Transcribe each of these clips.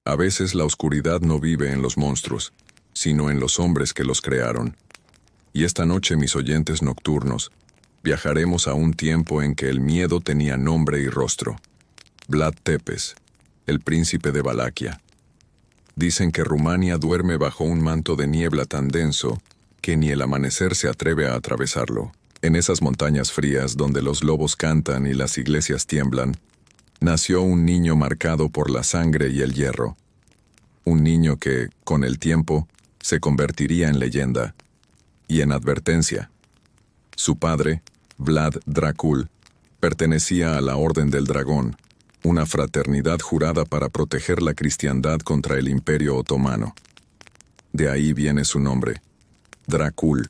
A veces la oscuridad no vive en los monstruos, sino en los hombres que los crearon. Y esta noche, mis oyentes nocturnos, viajaremos a un tiempo en que el miedo tenía nombre y rostro. Vlad Tepes, el príncipe de Valaquia. Dicen que Rumania duerme bajo un manto de niebla tan denso que ni el amanecer se atreve a atravesarlo. En esas montañas frías donde los lobos cantan y las iglesias tiemblan, nació un niño marcado por la sangre y el hierro. Un niño que, con el tiempo, se convertiría en leyenda y en advertencia. Su padre, Vlad Dracul, pertenecía a la Orden del Dragón, una fraternidad jurada para proteger la cristiandad contra el Imperio Otomano. De ahí viene su nombre, Dracul,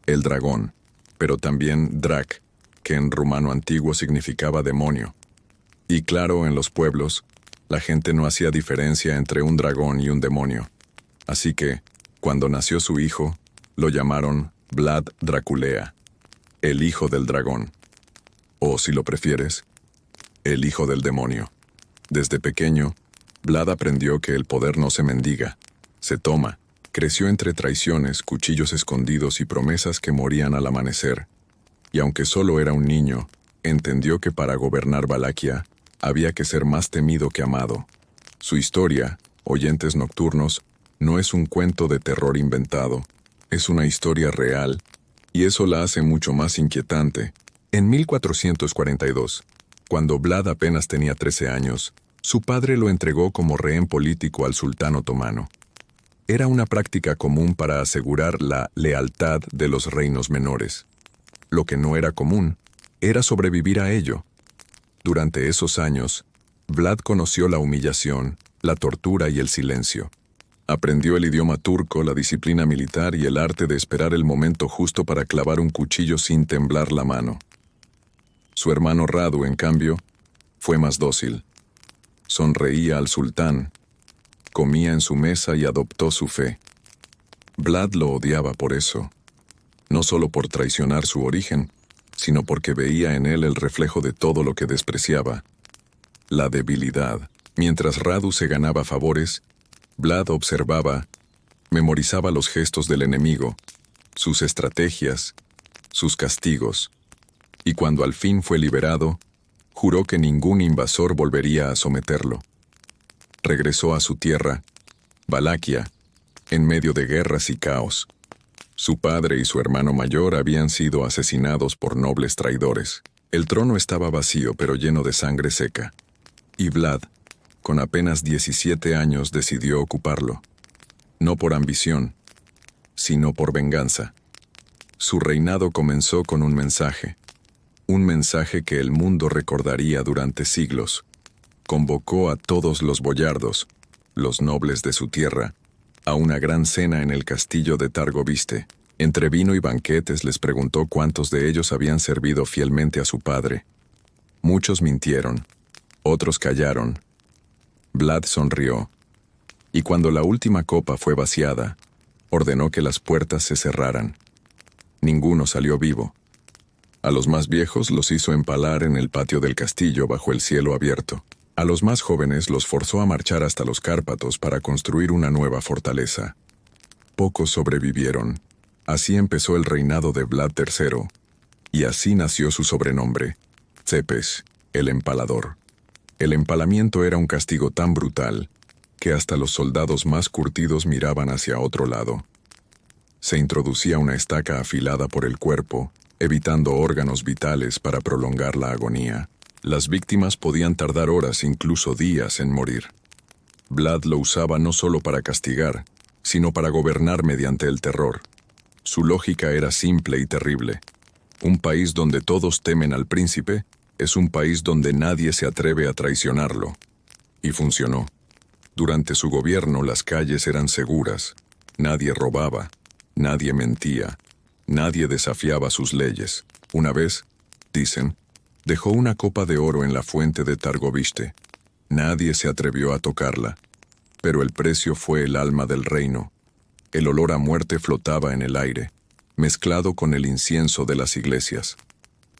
el dragón, pero también Drac, que en rumano antiguo significaba demonio. Y claro, en los pueblos, la gente no hacía diferencia entre un dragón y un demonio. Así que, cuando nació su hijo, lo llamaron Vlad Draculea, el hijo del dragón. O, si lo prefieres, el hijo del demonio. Desde pequeño, Vlad aprendió que el poder no se mendiga, se toma. Creció entre traiciones, cuchillos escondidos y promesas que morían al amanecer. Y aunque solo era un niño, entendió que para gobernar Valaquia había que ser más temido que amado. Su historia, oyentes nocturnos, no es un cuento de terror inventado, es una historia real, y eso la hace mucho más inquietante. En 1442, cuando Vlad apenas tenía 13 años, su padre lo entregó como rehén político al sultán otomano. Era una práctica común para asegurar la lealtad de los reinos menores. Lo que no era común era sobrevivir a ello. Durante esos años, Vlad conoció la humillación, la tortura y el silencio. Aprendió el idioma turco, la disciplina militar y el arte de esperar el momento justo para clavar un cuchillo sin temblar la mano. Su hermano Radu, en cambio, fue más dócil. Sonreía al sultán, comía en su mesa y adoptó su fe. Vlad lo odiaba por eso, no solo por traicionar su origen, sino porque veía en él el reflejo de todo lo que despreciaba, la debilidad. Mientras Radu se ganaba favores, Vlad observaba, memorizaba los gestos del enemigo, sus estrategias, sus castigos, y cuando al fin fue liberado, juró que ningún invasor volvería a someterlo. Regresó a su tierra, Valaquia, en medio de guerras y caos. Su padre y su hermano mayor habían sido asesinados por nobles traidores. El trono estaba vacío pero lleno de sangre seca. Y Vlad, con apenas 17 años, decidió ocuparlo. No por ambición, sino por venganza. Su reinado comenzó con un mensaje que el mundo recordaría durante siglos. Convocó a todos los boyardos, los nobles de su tierra, a una gran cena en el castillo de Targoviste. Entre vino y banquetes les preguntó cuántos de ellos habían servido fielmente a su padre. Muchos mintieron, otros callaron. Vlad sonrió, y cuando la última copa fue vaciada, ordenó que las puertas se cerraran. Ninguno salió vivo. A los más viejos los hizo empalar en el patio del castillo bajo el cielo abierto. A los más jóvenes los forzó a marchar hasta los Cárpatos para construir una nueva fortaleza. Pocos sobrevivieron. Así empezó el reinado de Vlad III, y así nació su sobrenombre, Cepes, el empalador. El empalamiento era un castigo tan brutal que hasta los soldados más curtidos miraban hacia otro lado. Se introducía una estaca afilada por el cuerpo, evitando órganos vitales para prolongar la agonía. Las víctimas podían tardar horas, incluso días, en morir. Vlad lo usaba no solo para castigar, sino para gobernar mediante el terror. Su lógica era simple y terrible. Un país donde todos temen al príncipe es un país donde nadie se atreve a traicionarlo. Y funcionó. Durante su gobierno las calles eran seguras, nadie robaba, nadie mentía, nadie desafiaba sus leyes. Una vez, dicen, dejó una copa de oro en la fuente de Targoviste. Nadie se atrevió a tocarla, pero el precio fue el alma del reino. El olor a muerte flotaba en el aire, mezclado con el incienso de las iglesias.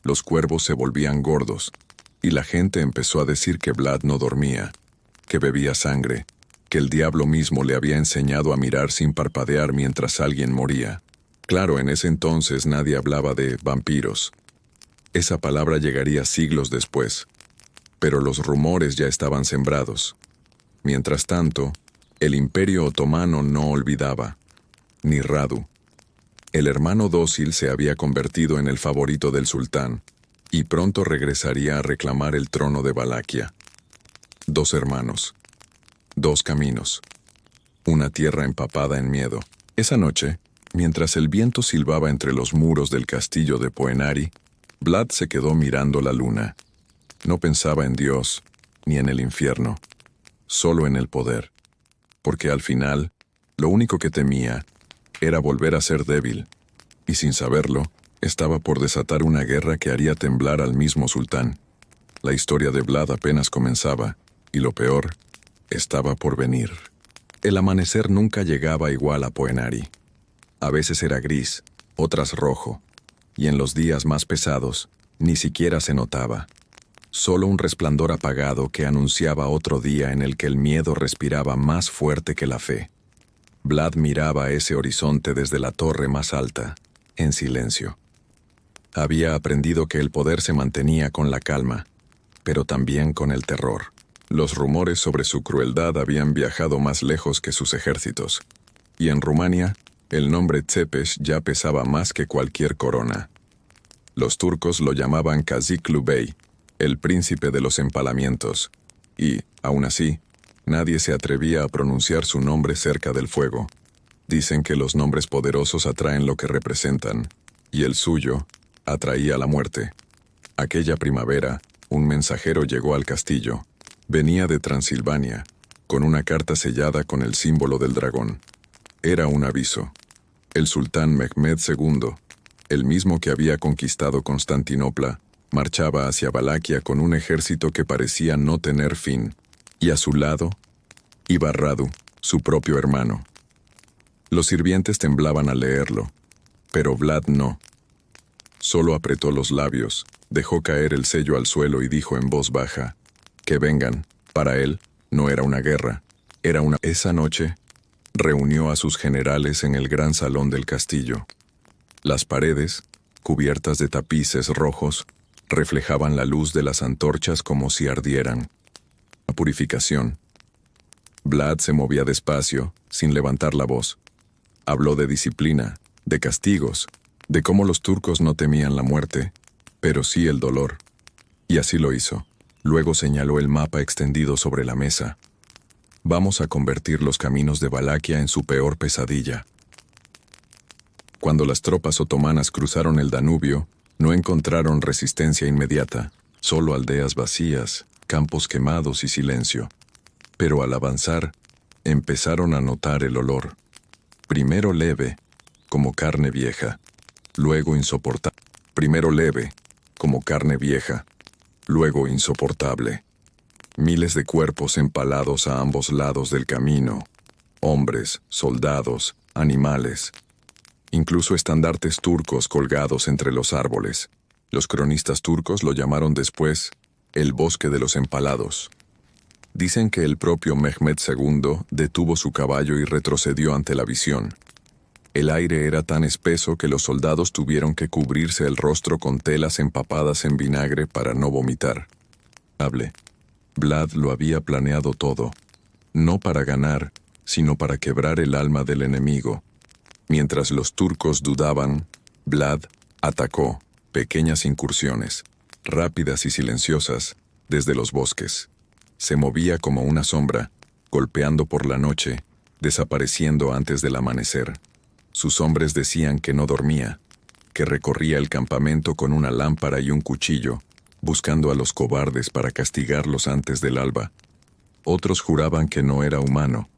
Los cuervos se volvían gordos, y la gente empezó a decir que Vlad no dormía, que bebía sangre, que el diablo mismo le había enseñado a mirar sin parpadear mientras alguien moría. Claro, en ese entonces nadie hablaba de vampiros. Esa palabra llegaría siglos después, pero los rumores ya estaban sembrados. Mientras tanto, el Imperio Otomano no olvidaba, ni Radu. El hermano dócil se había convertido en el favorito del sultán, y pronto regresaría a reclamar el trono de Valaquia. 2 hermanos, 2 caminos, una tierra empapada en miedo. Esa noche, mientras el viento silbaba entre los muros del castillo de Poenari, Vlad se quedó mirando la luna. No pensaba en Dios, ni en el infierno, solo en el poder. Porque al final, lo único que temía era volver a ser débil, y sin saberlo, estaba por desatar una guerra que haría temblar al mismo sultán. La historia de Vlad apenas comenzaba, y lo peor, estaba por venir. El amanecer nunca llegaba igual a Poenari. A veces era gris, otras rojo, y en los días más pesados, ni siquiera se notaba. Solo un resplandor apagado que anunciaba otro día en el que el miedo respiraba más fuerte que la fe. Vlad miraba ese horizonte desde la torre más alta, en silencio. Había aprendido que el poder se mantenía con la calma, pero también con el terror. Los rumores sobre su crueldad habían viajado más lejos que sus ejércitos, y en Rumania, el nombre Tzepes ya pesaba más que cualquier corona. Los turcos lo llamaban Kaziklu Bey, el príncipe de los empalamientos, y, aún así, nadie se atrevía a pronunciar su nombre cerca del fuego. Dicen que los nombres poderosos atraen lo que representan, y el suyo atraía la muerte. Aquella primavera, un mensajero llegó al castillo. Venía de Transilvania, con una carta sellada con el símbolo del dragón. Era un aviso. El sultán Mehmed II, el mismo que había conquistado Constantinopla, marchaba hacia Valaquia con un ejército que parecía no tener fin, y a su lado iba Radu, su propio hermano. Los sirvientes temblaban al leerlo, pero Vlad no. Solo apretó los labios, dejó caer el sello al suelo y dijo en voz baja, que vengan. Para él, no era una guerra, era una... Esa noche, reunió a sus generales en el gran salón del castillo. Las paredes, cubiertas de tapices rojos, reflejaban la luz de las antorchas como si ardieran. La purificación. Vlad se movía despacio, sin levantar la voz. Habló de disciplina, de castigos, de cómo los turcos no temían la muerte, pero sí el dolor. Y así lo hizo. Luego señaló el mapa extendido sobre la mesa. Vamos a convertir los caminos de Valaquia en su peor pesadilla. Cuando las tropas otomanas cruzaron el Danubio, no encontraron resistencia inmediata, solo aldeas vacías, campos quemados y silencio. Pero al avanzar, empezaron a notar el olor. Primero leve, como carne vieja, luego insoportable. Primero leve, como carne vieja, luego insoportable. Miles de cuerpos empalados a ambos lados del camino. Hombres, soldados, animales. Incluso estandartes turcos colgados entre los árboles. Los cronistas turcos lo llamaron después el bosque de los empalados. Dicen que el propio Mehmed II detuvo su caballo y retrocedió ante la visión. El aire era tan espeso que los soldados tuvieron que cubrirse el rostro con telas empapadas en vinagre para no vomitar. Vlad lo había planeado todo, no para ganar, sino para quebrar el alma del enemigo. Mientras los turcos dudaban, Vlad atacó, pequeñas incursiones, rápidas y silenciosas, desde los bosques. Se movía como una sombra, golpeando por la noche, desapareciendo antes del amanecer. Sus hombres decían que no dormía, que recorría el campamento con una lámpara y un cuchillo, buscando a los cobardes para castigarlos antes del alba. Otros juraban que no era humano,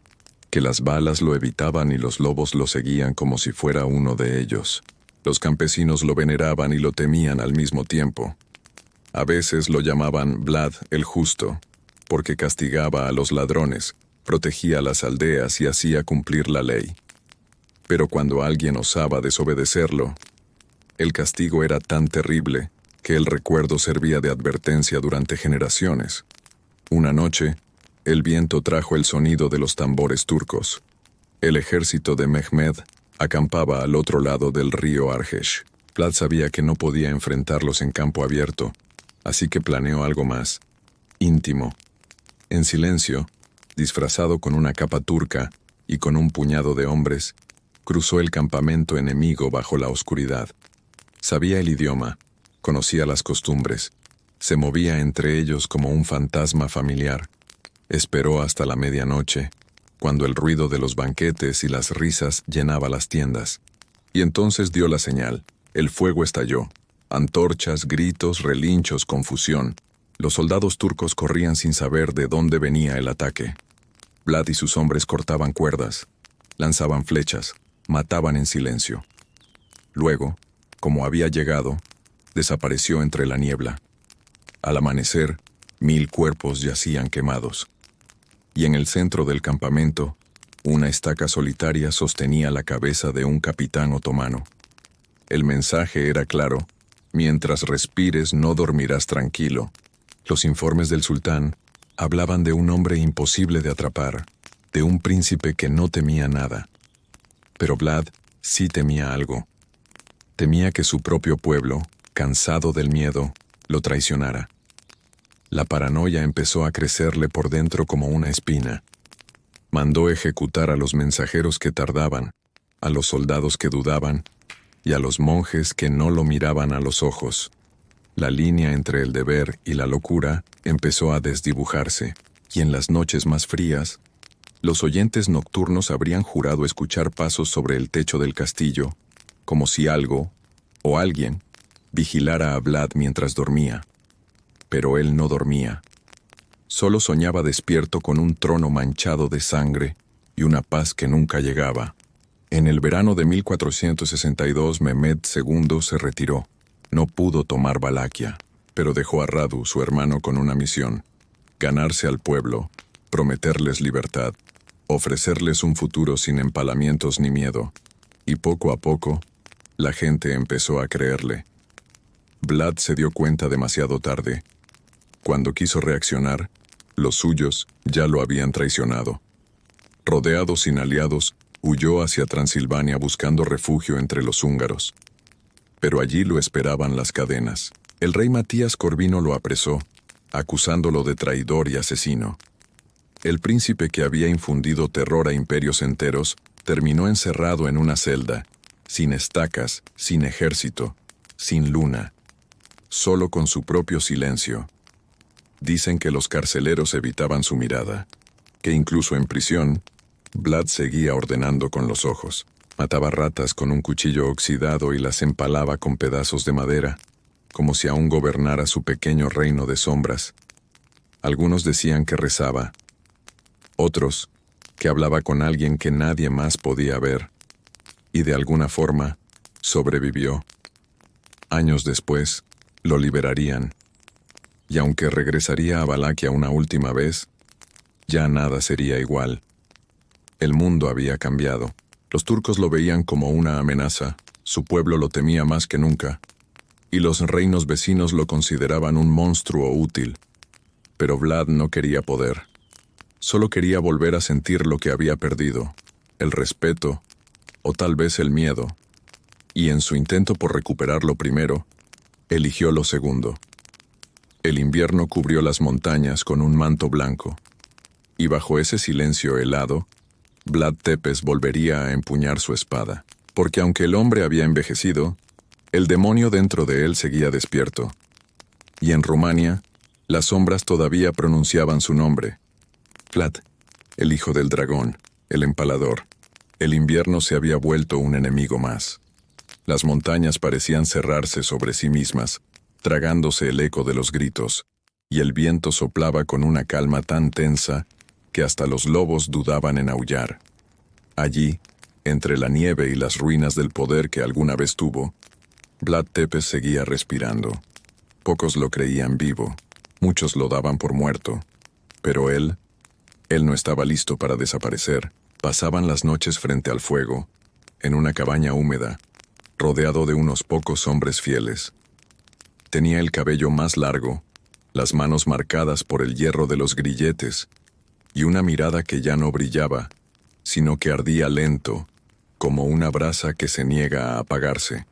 que las balas lo evitaban y los lobos lo seguían como si fuera uno de ellos. Los campesinos lo veneraban y lo temían al mismo tiempo. A veces lo llamaban Vlad el Justo, porque castigaba a los ladrones, protegía las aldeas y hacía cumplir la ley. Pero cuando alguien osaba desobedecerlo, el castigo era tan terrible que el recuerdo servía de advertencia durante generaciones. Una noche, El viento trajo el sonido de los tambores turcos. El ejército de Mehmed acampaba al otro lado del río Argeş. Vlad sabía que no podía enfrentarlos en campo abierto, así que planeó algo más íntimo. En silencio, disfrazado con una capa turca y con un puñado de hombres, cruzó el campamento enemigo bajo la oscuridad. Sabía el idioma, conocía las costumbres, se movía entre ellos como un fantasma familiar. Esperó hasta la medianoche, cuando el ruido de los banquetes y las risas llenaba las tiendas. Y entonces dio la señal. El fuego estalló. Antorchas, gritos, relinchos, confusión. Los soldados turcos corrían sin saber de dónde venía el ataque. Vlad y sus hombres cortaban cuerdas, lanzaban flechas, mataban en silencio. Luego, como había llegado, desapareció entre la niebla. Al amanecer, 1000 cuerpos yacían quemados. Y en el centro del campamento, una estaca solitaria sostenía la cabeza de un capitán otomano. El mensaje era claro: mientras respires no dormirás tranquilo. Los informes del sultán hablaban de un hombre imposible de atrapar, de un príncipe que no temía nada. Pero Vlad sí temía algo. Temía que su propio pueblo, cansado del miedo, lo traicionara. La paranoia empezó a crecerle por dentro como una espina. Mandó ejecutar a los mensajeros que tardaban, a los soldados que dudaban y a los monjes que no lo miraban a los ojos. La línea entre el deber y la locura empezó a desdibujarse, y en las noches más frías, los oyentes nocturnos habrían jurado escuchar pasos sobre el techo del castillo, como si algo, o alguien, vigilara a Vlad mientras dormía. Pero él no dormía. Solo soñaba despierto con un trono manchado de sangre y una paz que nunca llegaba. En el verano de 1462, Mehmed II se retiró. No pudo tomar Valaquia, pero dejó a Radu, su hermano, con una misión: ganarse al pueblo, prometerles libertad, ofrecerles un futuro sin empalamientos ni miedo. Y poco a poco, la gente empezó a creerle. Vlad se dio cuenta demasiado tarde. Cuando quiso reaccionar, los suyos ya lo habían traicionado. Rodeado sin aliados, huyó hacia Transilvania buscando refugio entre los húngaros. Pero allí lo esperaban las cadenas. El rey Matías Corvino lo apresó, acusándolo de traidor y asesino. El príncipe que había infundido terror a imperios enteros terminó encerrado en una celda, sin estacas, sin ejército, sin luna, solo con su propio silencio. Dicen que los carceleros evitaban su mirada, que incluso en prisión, Vlad seguía ordenando con los ojos. Mataba ratas con un cuchillo oxidado y las empalaba con pedazos de madera, como si aún gobernara su pequeño reino de sombras. Algunos decían que rezaba, otros que hablaba con alguien que nadie más podía ver, y de alguna forma sobrevivió. Años después, lo liberarían, y aunque regresaría a Valaquia una última vez, ya nada sería igual. El mundo había cambiado. Los turcos lo veían como una amenaza, su pueblo lo temía más que nunca, y los reinos vecinos lo consideraban un monstruo útil. Pero Vlad no quería poder. Solo quería volver a sentir lo que había perdido, el respeto, o tal vez el miedo, y en su intento por recuperar lo primero, eligió lo segundo. El invierno cubrió las montañas con un manto blanco, y bajo ese silencio helado, Vlad Tepes volvería a empuñar su espada, porque aunque el hombre había envejecido, el demonio dentro de él seguía despierto. Y en Rumania, las sombras todavía pronunciaban su nombre: Vlad, el hijo del dragón, el empalador. El invierno se había vuelto un enemigo más. Las montañas parecían cerrarse sobre sí mismas, tragándose el eco de los gritos, y el viento soplaba con una calma tan tensa que hasta los lobos dudaban en aullar. Allí, entre la nieve y las ruinas del poder que alguna vez tuvo, Vlad Tepes seguía respirando. Pocos lo creían vivo, muchos lo daban por muerto, pero él no estaba listo para desaparecer. Pasaban las noches frente al fuego, en una cabaña húmeda, rodeado de unos pocos hombres fieles. Tenía el cabello más largo, las manos marcadas por el hierro de los grilletes, y una mirada que ya no brillaba, sino que ardía lento, como una brasa que se niega a apagarse.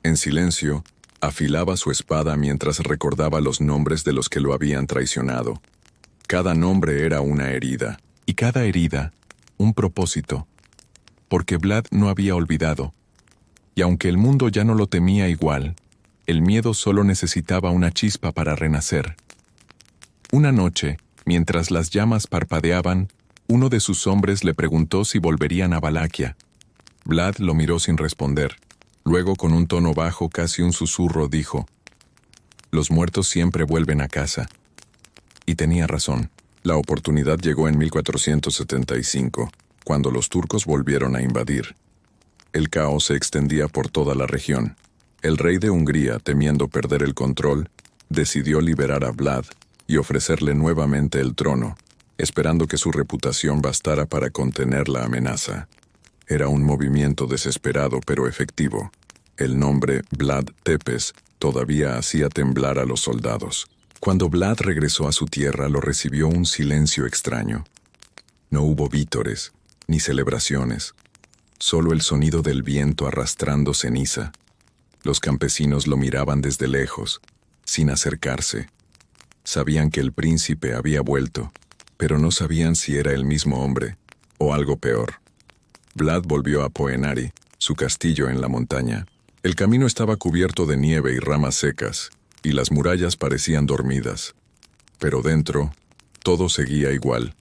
En silencio, afilaba su espada mientras recordaba los nombres de los que lo habían traicionado. Cada nombre era una herida, y cada herida, un propósito, porque Vlad no había olvidado. Y aunque el mundo ya no lo temía igual, el miedo solo necesitaba una chispa para renacer. Una noche, mientras las llamas parpadeaban, uno de sus hombres le preguntó si volverían a Valaquia. Vlad lo miró sin responder. Luego, con un tono bajo, casi un susurro, dijo: «Los muertos siempre vuelven a casa». Y tenía razón. La oportunidad llegó en 1475, cuando los turcos volvieron a invadir. El caos se extendía por toda la región. El rey de Hungría, temiendo perder el control, decidió liberar a Vlad y ofrecerle nuevamente el trono, esperando que su reputación bastara para contener la amenaza. Era un movimiento desesperado pero efectivo. El nombre Vlad Tepes todavía hacía temblar a los soldados. Cuando Vlad regresó a su tierra, lo recibió un silencio extraño. No hubo vítores, ni celebraciones, solo el sonido del viento arrastrando ceniza. Los campesinos lo miraban desde lejos, sin acercarse. Sabían que el príncipe había vuelto, pero no sabían si era el mismo hombre, o algo peor. Vlad volvió a Poenari, su castillo en la montaña. El camino estaba cubierto de nieve y ramas secas, y las murallas parecían dormidas. Pero dentro, todo seguía igual.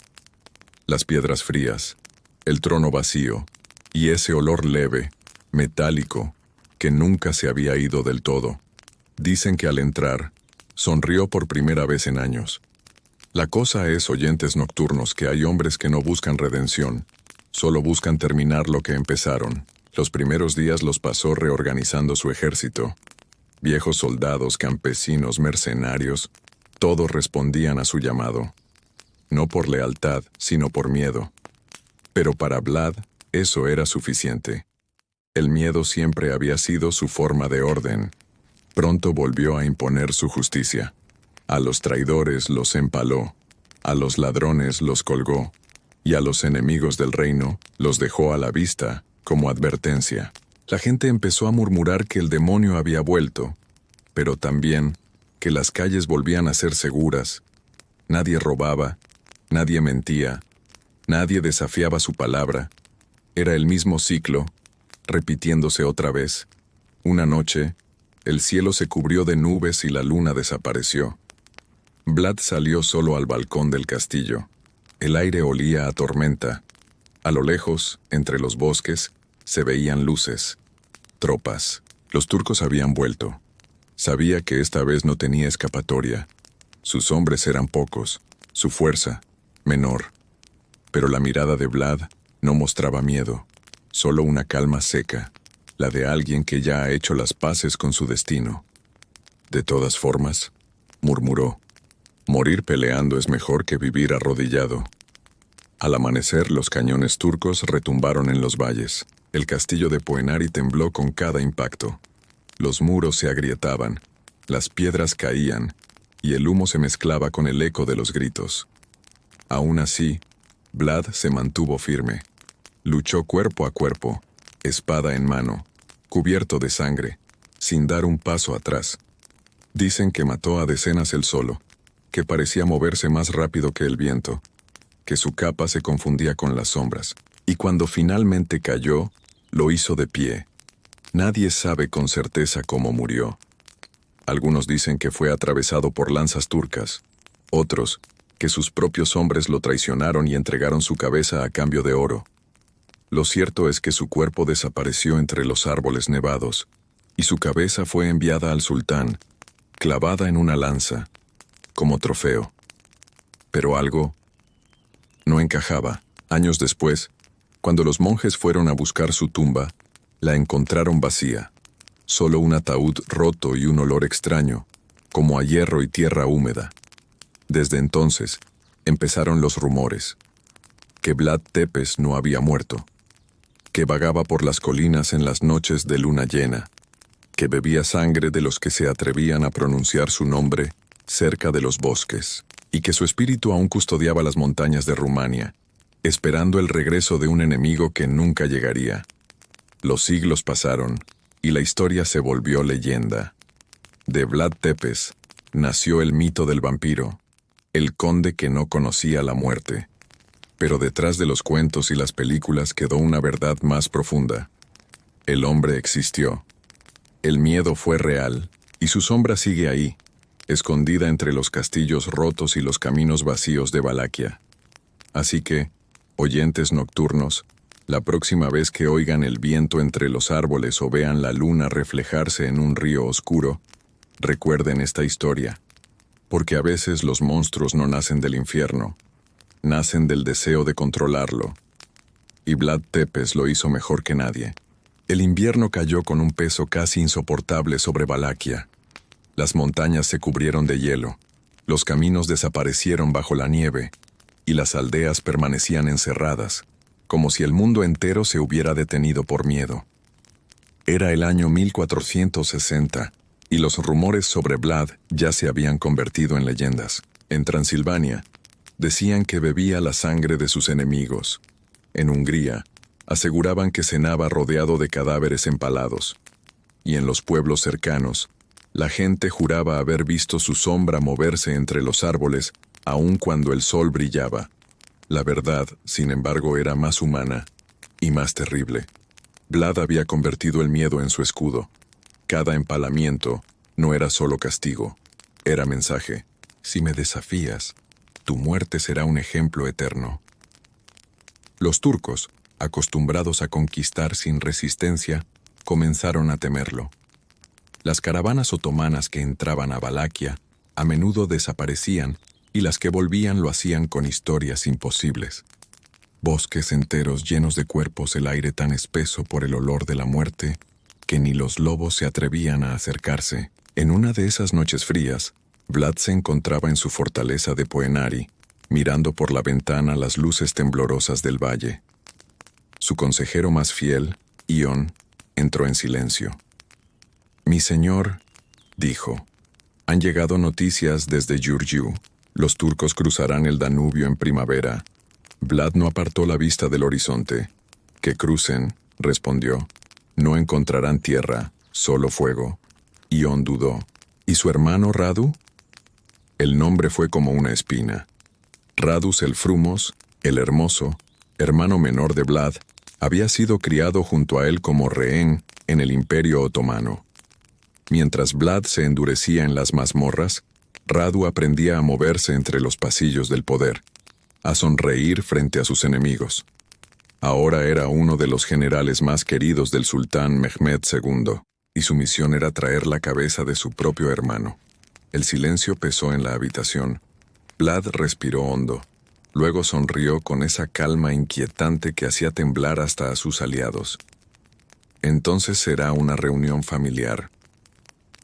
Las piedras frías, el trono vacío, y ese olor leve, metálico, que nunca se había ido del todo. Dicen que al entrar, sonrió por primera vez en años. La cosa es, oyentes nocturnos, que hay hombres que no buscan redención, solo buscan terminar lo que empezaron. Los primeros días los pasó reorganizando su ejército. Viejos soldados, campesinos, mercenarios, todos respondían a su llamado. No por lealtad, sino por miedo. Pero para Vlad, eso era suficiente. El miedo siempre había sido su forma de orden. Pronto volvió a imponer su justicia. A los traidores los empaló, a los ladrones los colgó, y a los enemigos del reino los dejó a la vista como advertencia. La gente empezó a murmurar que el demonio había vuelto, pero también que las calles volvían a ser seguras. Nadie robaba, nadie mentía, nadie desafiaba su palabra. Era el mismo ciclo, repitiéndose otra vez. Una noche, el cielo se cubrió de nubes y la luna desapareció. Vlad salió solo al balcón del castillo. El aire olía a tormenta. A lo lejos, entre los bosques, se veían luces. Tropas. Los turcos habían vuelto. Sabía que esta vez no tenía escapatoria. Sus hombres eran pocos, su fuerza, menor. Pero la mirada de Vlad no mostraba miedo, solo una calma seca, la de alguien que ya ha hecho las paces con su destino. De todas formas, murmuró, morir peleando es mejor que vivir arrodillado. Al amanecer, los cañones turcos retumbaron en los valles. El castillo de Poenari tembló con cada impacto. Los muros se agrietaban, las piedras caían, y el humo se mezclaba con el eco de los gritos. Aún así, Vlad se mantuvo firme. Luchó cuerpo a cuerpo, espada en mano, cubierto de sangre, sin dar un paso atrás. Dicen que mató a decenas él solo, que parecía moverse más rápido que el viento, que su capa se confundía con las sombras, y cuando finalmente cayó, lo hizo de pie. Nadie sabe con certeza cómo murió. Algunos dicen que fue atravesado por lanzas turcas, otros, que sus propios hombres lo traicionaron y entregaron su cabeza a cambio de oro. Lo cierto es que su cuerpo desapareció entre los árboles nevados, y su cabeza fue enviada al sultán, clavada en una lanza, como trofeo. Pero algo no encajaba. Años después, cuando los monjes fueron a buscar su tumba, la encontraron vacía. Solo un ataúd roto y un olor extraño, como a hierro y tierra húmeda. Desde entonces, empezaron los rumores. Que Vlad Tepes no había muerto. Que vagaba por las colinas en las noches de luna llena. Que bebía sangre de los que se atrevían a pronunciar su nombre cerca de los bosques. y que su espíritu aún custodiaba las montañas de Rumania, esperando el regreso de un enemigo que nunca llegaría. Los siglos pasaron, y la historia se volvió leyenda. De Vlad Tepes nació el mito del vampiro, el conde que no conocía la muerte. Pero detrás de los cuentos y las películas quedó una verdad más profunda. El hombre existió. El miedo fue real, y su sombra sigue ahí, escondida entre los castillos rotos y los caminos vacíos de Valaquia. Así que, oyentes nocturnos, la próxima vez que oigan el viento entre los árboles o vean la luna reflejarse en un río oscuro, recuerden esta historia, porque a veces los monstruos no nacen del infierno, nacen del deseo de controlarlo. Y Vlad Tepes lo hizo mejor que nadie. El invierno cayó con un peso casi insoportable sobre Valaquia. Las montañas se cubrieron de hielo, los caminos desaparecieron bajo la nieve, y las aldeas permanecían encerradas, como si el mundo entero se hubiera detenido por miedo. Era el año 1460, y los rumores sobre Vlad ya se habían convertido en leyendas. En Transilvania, decían que bebía la sangre de sus enemigos. En Hungría, aseguraban que cenaba rodeado de cadáveres empalados. Y en los pueblos cercanos, la gente juraba haber visto su sombra moverse entre los árboles, aun cuando el sol brillaba. La verdad, sin embargo, era más humana y más terrible. Vlad había convertido el miedo en su escudo. Cada empalamiento no era solo castigo, era mensaje. Si me desafías, tu muerte será un ejemplo eterno. Los turcos, acostumbrados a conquistar sin resistencia, comenzaron a temerlo. Las caravanas otomanas que entraban a Valaquia a menudo desaparecían y las que volvían lo hacían con historias imposibles. Bosques enteros llenos de cuerpos, el aire tan espeso por el olor de la muerte que ni los lobos se atrevían a acercarse. En una de esas noches frías, Vlad se encontraba en su fortaleza de Poenari, mirando por la ventana las luces temblorosas del valle. Su consejero más fiel, Ion, entró en silencio. «Mi señor», dijo, «han llegado noticias desde Giurgiu. Los turcos cruzarán el Danubio en primavera». Vlad no apartó la vista del horizonte. «Que crucen», respondió. «No encontrarán tierra, solo fuego». Ion dudó. «¿Y su hermano Radu?» El nombre fue como una espina. Radus el Frumos, el hermoso, hermano menor de Vlad, había sido criado junto a él como rehén en el Imperio Otomano. Mientras Vlad se endurecía en las mazmorras, Radu aprendía a moverse entre los pasillos del poder, a sonreír frente a sus enemigos. Ahora era uno de los generales más queridos del sultán Mehmed II, y su misión era traer la cabeza de su propio hermano. El silencio pesó en la habitación. Vlad respiró hondo. Luego sonrió con esa calma inquietante que hacía temblar hasta a sus aliados. Entonces será una reunión familiar.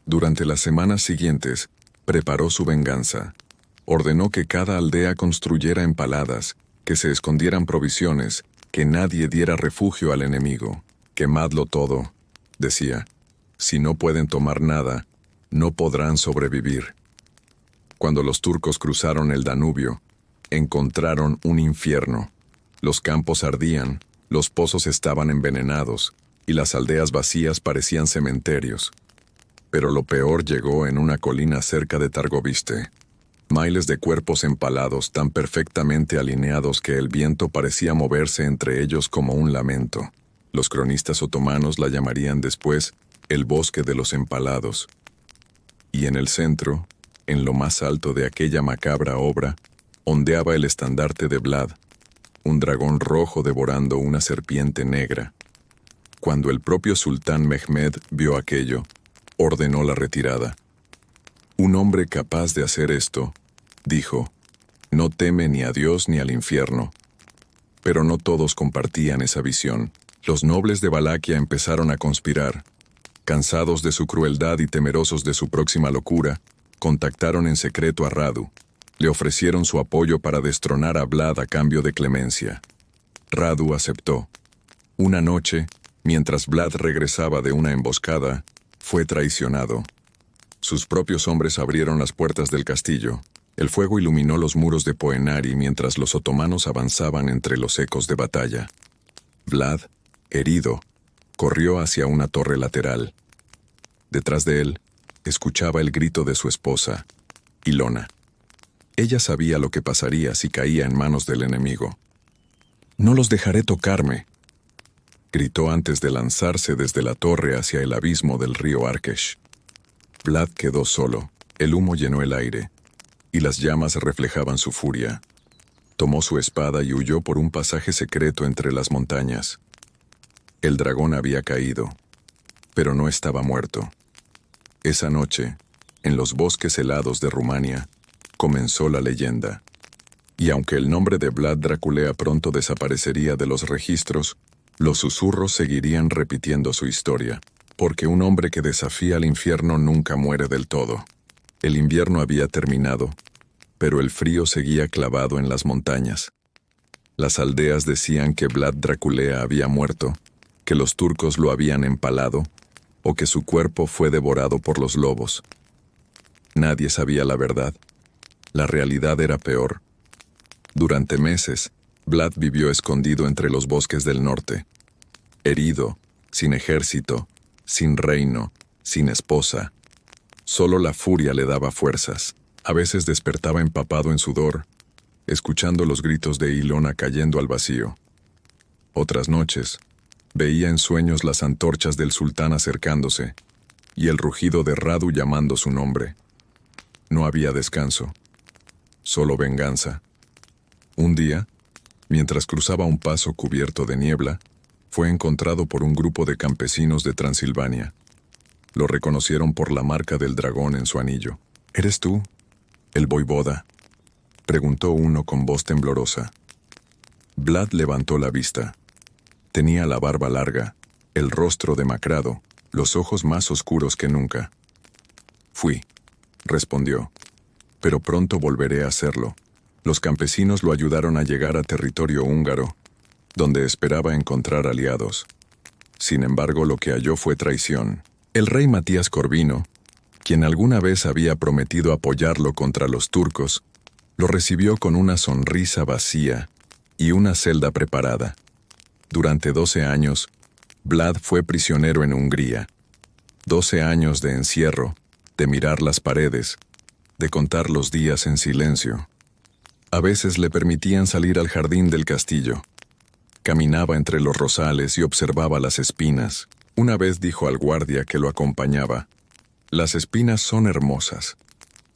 Durante las semanas siguientes, preparó su venganza. Ordenó que cada aldea construyera empaladas, que se escondieran provisiones, que nadie diera refugio al enemigo. «Quemadlo todo», decía. «Si no pueden tomar nada, no podrán sobrevivir». Cuando los turcos cruzaron el Danubio, encontraron un infierno. Los campos ardían, los pozos estaban envenenados, y las aldeas vacías parecían cementerios. Pero lo peor llegó en una colina cerca de Targoviste. Miles de cuerpos empalados tan perfectamente alineados que el viento parecía moverse entre ellos como un lamento. Los cronistas otomanos la llamarían después el bosque de los empalados. Y en el centro, en lo más alto de aquella macabra obra, ondeaba el estandarte de Vlad, un dragón rojo devorando una serpiente negra. Cuando el propio sultán Mehmed vio aquello, ordenó la retirada. Un hombre capaz de hacer esto, dijo, no teme ni a Dios ni al infierno. Pero no todos compartían esa visión. Los nobles de Valaquia empezaron a conspirar. Cansados de su crueldad y temerosos de su próxima locura, contactaron en secreto a Radu. Le ofrecieron su apoyo para destronar a Vlad a cambio de clemencia. Radu aceptó. Una noche, mientras Vlad regresaba de una emboscada, fue traicionado. Sus propios hombres abrieron las puertas del castillo. El fuego iluminó los muros de Poenari mientras los otomanos avanzaban entre los ecos de batalla. Vlad, herido, corrió hacia una torre lateral. Detrás de él, escuchaba el grito de su esposa, Ilona. Ella sabía lo que pasaría si caía en manos del enemigo. «No los dejaré tocarme», gritó antes de lanzarse desde la torre hacia el abismo del río Arkesh. Vlad quedó solo, el humo llenó el aire, y las llamas reflejaban su furia. Tomó su espada y huyó por un pasaje secreto entre las montañas. El dragón había caído, pero no estaba muerto. Esa noche, en los bosques helados de Rumania, comenzó la leyenda. Y aunque el nombre de Vlad Draculea pronto desaparecería de los registros, los susurros seguirían repitiendo su historia, porque un hombre que desafía al infierno nunca muere del todo. El invierno había terminado, pero el frío seguía clavado en las montañas. Las aldeas decían que Vlad Draculea había muerto, que los turcos lo habían empalado, o que su cuerpo fue devorado por los lobos. Nadie sabía la verdad. La realidad era peor. Durante meses, Vlad vivió escondido entre los bosques del norte. Herido, sin ejército, sin reino, sin esposa. Solo la furia le daba fuerzas. A veces despertaba empapado en sudor, escuchando los gritos de Ilona cayendo al vacío. Otras noches, veía en sueños las antorchas del sultán acercándose y el rugido de Radu llamando su nombre. No había descanso, solo venganza. Un día, mientras cruzaba un paso cubierto de niebla, fue encontrado por un grupo de campesinos de Transilvania. Lo reconocieron por la marca del dragón en su anillo. «¿Eres tú, el voivoda?», preguntó uno con voz temblorosa. Vlad levantó la vista. Tenía la barba larga, el rostro demacrado, los ojos más oscuros que nunca. «Fui», respondió, «pero pronto volveré a hacerlo». Los campesinos lo ayudaron a llegar a territorio húngaro, donde esperaba encontrar aliados. Sin embargo, lo que halló fue traición. El rey Matías Corvino, quien alguna vez había prometido apoyarlo contra los turcos, lo recibió con una sonrisa vacía y una celda preparada. Durante 12 años, Vlad fue prisionero en Hungría. 12 años de encierro, de mirar las paredes, de contar los días en silencio. A veces le permitían salir al jardín del castillo. Caminaba entre los rosales y observaba las espinas. Una vez dijo al guardia que lo acompañaba: «Las espinas son hermosas.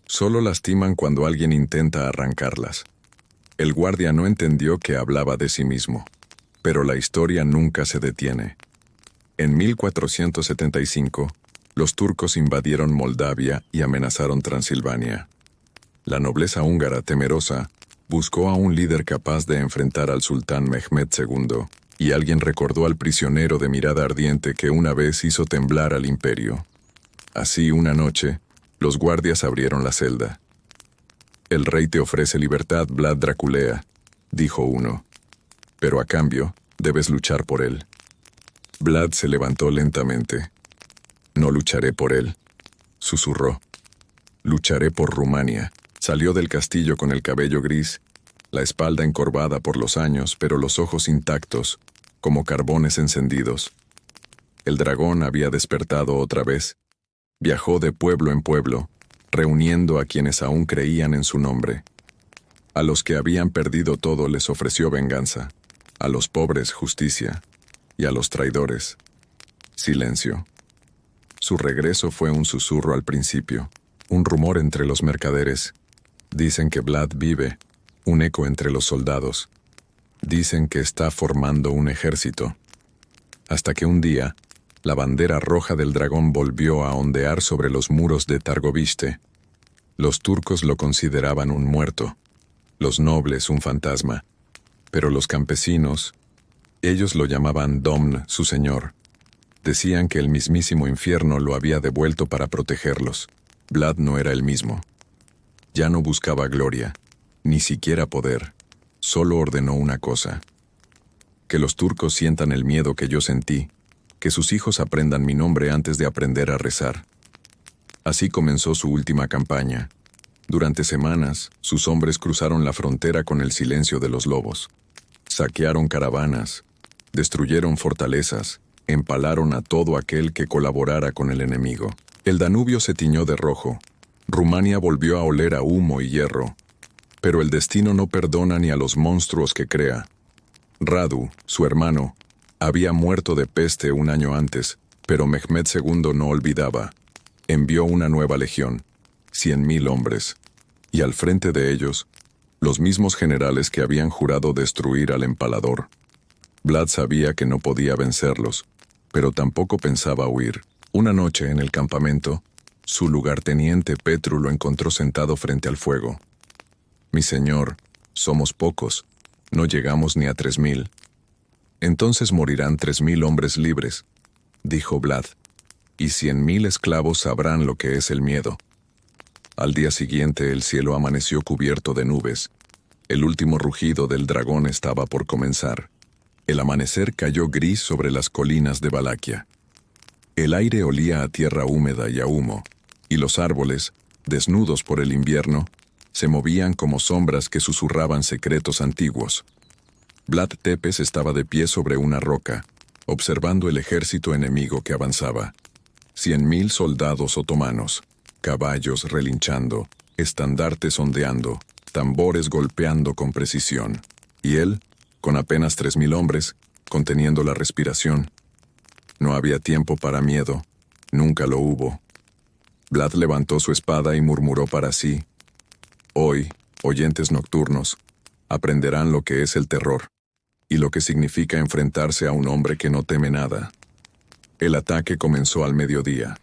Solo lastiman cuando alguien intenta arrancarlas». El guardia no entendió que hablaba de sí mismo. Pero la historia nunca se detiene. En 1475, los turcos invadieron Moldavia y amenazaron Transilvania. La nobleza húngara, temerosa, buscó a un líder capaz de enfrentar al sultán Mehmed II, y alguien recordó al prisionero de mirada ardiente que una vez hizo temblar al imperio. Así, una noche, los guardias abrieron la celda. «El rey te ofrece libertad, Vlad Draculea», dijo uno, «pero a cambio, debes luchar por él». Vlad se levantó lentamente. «No lucharé por él», susurró. «Lucharé por Rumania». Salió del castillo con el cabello gris, la espalda encorvada por los años, pero los ojos intactos, como carbones encendidos. El dragón había despertado otra vez. Viajó de pueblo en pueblo, reuniendo a quienes aún creían en su nombre. A los que habían perdido todo les ofreció venganza, a los pobres justicia, y a los traidores silencio. Su regreso fue un susurro al principio, un rumor entre los mercaderes. Dicen que Vlad vive, un eco entre los soldados. Dicen que está formando un ejército. Hasta que un día, la bandera roja del dragón volvió a ondear sobre los muros de Targoviste. Los turcos lo consideraban un muerto, los nobles un fantasma, pero los campesinos, ellos lo llamaban Domn, su señor. Decían que el mismísimo infierno lo había devuelto para protegerlos. Vlad no era el mismo. Ya no buscaba gloria, ni siquiera poder. Solo ordenó una cosa: que los turcos sientan el miedo que yo sentí, que sus hijos aprendan mi nombre antes de aprender a rezar. Así comenzó su última campaña. Durante semanas, sus hombres cruzaron la frontera con el silencio de los lobos. Saquearon caravanas, destruyeron fortalezas, empalaron a todo aquel que colaborara con el enemigo. El Danubio se tiñó de rojo. Rumania volvió a oler a humo y hierro. Pero el destino no perdona ni a los monstruos que crea. Radu, su hermano, había muerto de peste un año antes, pero Mehmed II no olvidaba. Envió una nueva legión, 100.000 hombres, y al frente de ellos, los mismos generales que habían jurado destruir al empalador. Vlad sabía que no podía vencerlos, pero tampoco pensaba huir. Una noche en el campamento, su lugarteniente Petru lo encontró sentado frente al fuego. «Mi señor, somos pocos, no llegamos ni a 3.000. Entonces morirán 3.000 hombres libres», dijo Vlad, «y 100.000 esclavos sabrán lo que es el miedo». Al día siguiente el cielo amaneció cubierto de nubes. El último rugido del dragón estaba por comenzar. El amanecer cayó gris sobre las colinas de Valaquia. El aire olía a tierra húmeda y a humo, y los árboles, desnudos por el invierno, se movían como sombras que susurraban secretos antiguos. Vlad Tepes estaba de pie sobre una roca, observando el ejército enemigo que avanzaba. 100.000 soldados otomanos, caballos relinchando, estandartes ondeando, tambores golpeando con precisión. Y él, con apenas 3.000 hombres, conteniendo la respiración. No había tiempo para miedo, nunca lo hubo. Vlad levantó su espada y murmuró para sí: «Hoy, oyentes nocturnos, aprenderán lo que es el terror, y lo que significa enfrentarse a un hombre que no teme nada». El ataque comenzó al mediodía.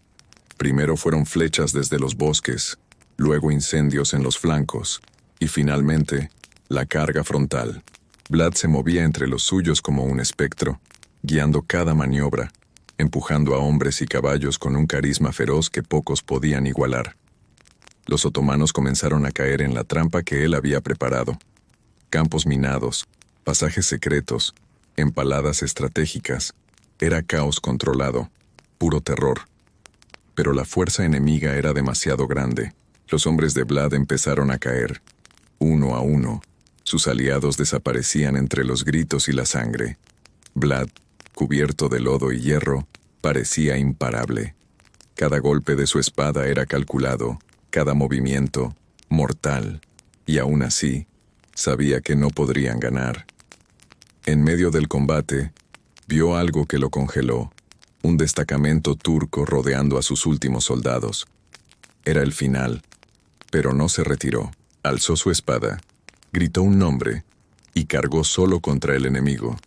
Primero fueron flechas desde los bosques, luego incendios en los flancos, y finalmente, la carga frontal. Vlad se movía entre los suyos como un espectro, guiando cada maniobra, empujando a hombres y caballos con un carisma feroz que pocos podían igualar. Los otomanos comenzaron a caer en la trampa que él había preparado. Campos minados, pasajes secretos, empaladas estratégicas. Era caos controlado, puro terror. Pero la fuerza enemiga era demasiado grande. Los hombres de Vlad empezaron a caer, uno a uno. Sus aliados desaparecían entre los gritos y la sangre. Vlad, cubierto de lodo y hierro, parecía imparable. Cada golpe de su espada era calculado, cada movimiento, mortal. Y aún así, sabía que no podrían ganar. En medio del combate, vio algo que lo congeló, un destacamento turco rodeando a sus últimos soldados. Era el final, pero no se retiró. Alzó su espada, gritó un nombre y cargó solo contra el enemigo,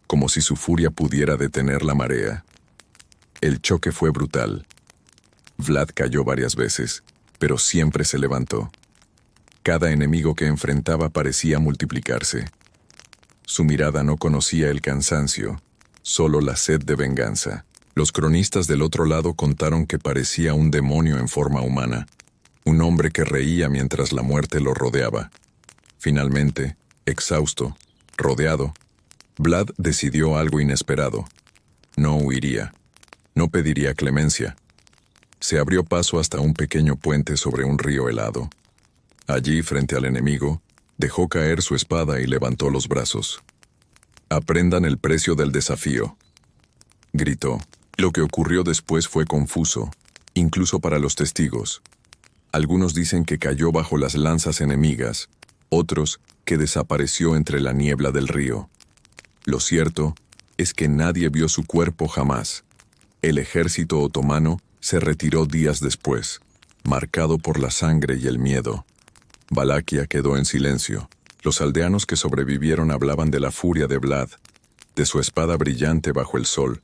como si su furia pudiera detener la marea. El choque fue brutal. Vlad cayó varias veces, pero siempre se levantó. Cada enemigo que enfrentaba parecía multiplicarse. Su mirada no conocía el cansancio, solo la sed de venganza. Los cronistas del otro lado contaron que parecía un demonio en forma humana, un hombre que reía mientras la muerte lo rodeaba. Finalmente, exhausto, rodeado, Vlad decidió algo inesperado. No huiría, no pediría clemencia. Se abrió paso hasta un pequeño puente sobre un río helado. Allí, frente al enemigo, dejó caer su espada y levantó los brazos. «Aprendan el precio del desafío», gritó. Lo que ocurrió después fue confuso, incluso para los testigos. Algunos dicen que cayó bajo las lanzas enemigas, otros que desapareció entre la niebla del río. Lo cierto es que nadie vio su cuerpo jamás. El ejército otomano se retiró días después, marcado por la sangre y el miedo. Valaquia quedó en silencio. Los aldeanos que sobrevivieron hablaban de la furia de Vlad, de su espada brillante bajo el sol,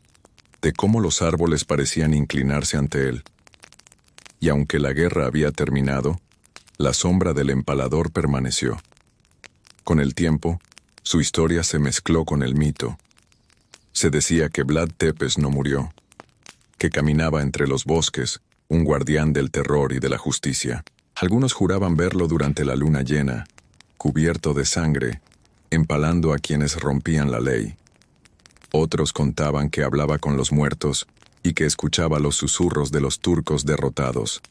de cómo los árboles parecían inclinarse ante él. Y aunque la guerra había terminado, la sombra del empalador permaneció. Con el tiempo, su historia se mezcló con el mito. Se decía que Vlad Tepes no murió, que caminaba entre los bosques, un guardián del terror y de la justicia. Algunos juraban verlo durante la luna llena, cubierto de sangre, empalando a quienes rompían la ley. Otros contaban que hablaba con los muertos y que escuchaba los susurros de los turcos derrotados.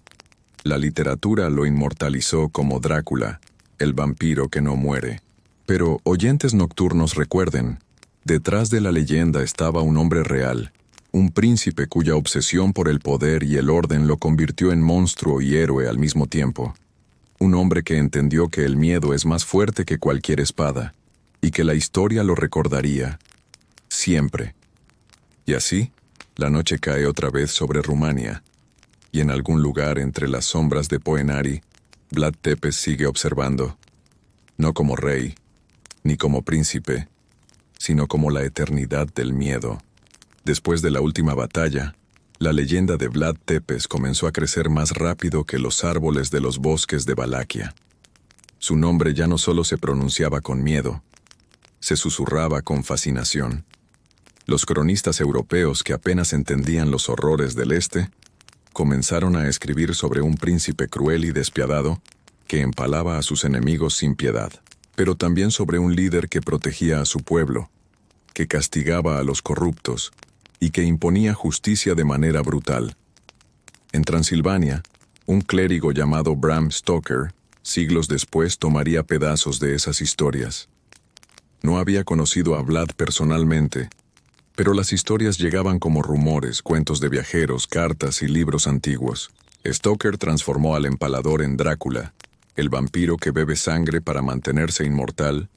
La literatura lo inmortalizó como Drácula, el vampiro que no muere. Pero, oyentes nocturnos, recuerden, detrás de la leyenda estaba un hombre real, un príncipe cuya obsesión por el poder y el orden lo convirtió en monstruo y héroe al mismo tiempo. Un hombre que entendió que el miedo es más fuerte que cualquier espada, y que la historia lo recordaría, siempre. Y así, la noche cae otra vez sobre Rumania, y en algún lugar entre las sombras de Poenari, Vlad Tepes sigue observando, no como rey, ni como príncipe, sino como la eternidad del miedo. Después de la última batalla, la leyenda de Vlad Tepes comenzó a crecer más rápido que los árboles de los bosques de Valaquia. Su nombre ya no solo se pronunciaba con miedo, se susurraba con fascinación. Los cronistas europeos que apenas entendían los horrores del Este, comenzaron a escribir sobre un príncipe cruel y despiadado que empalaba a sus enemigos sin piedad, pero también sobre un líder que protegía a su pueblo, que castigaba a los corruptos y que imponía justicia de manera brutal. En Transilvania, un clérigo llamado Bram Stoker, siglos después, tomaría pedazos de esas historias. No había conocido a Vlad personalmente, pero las historias llegaban como rumores, cuentos de viajeros, cartas y libros antiguos. Stoker transformó al empalador en Drácula, el vampiro que bebe sangre para mantenerse inmortal,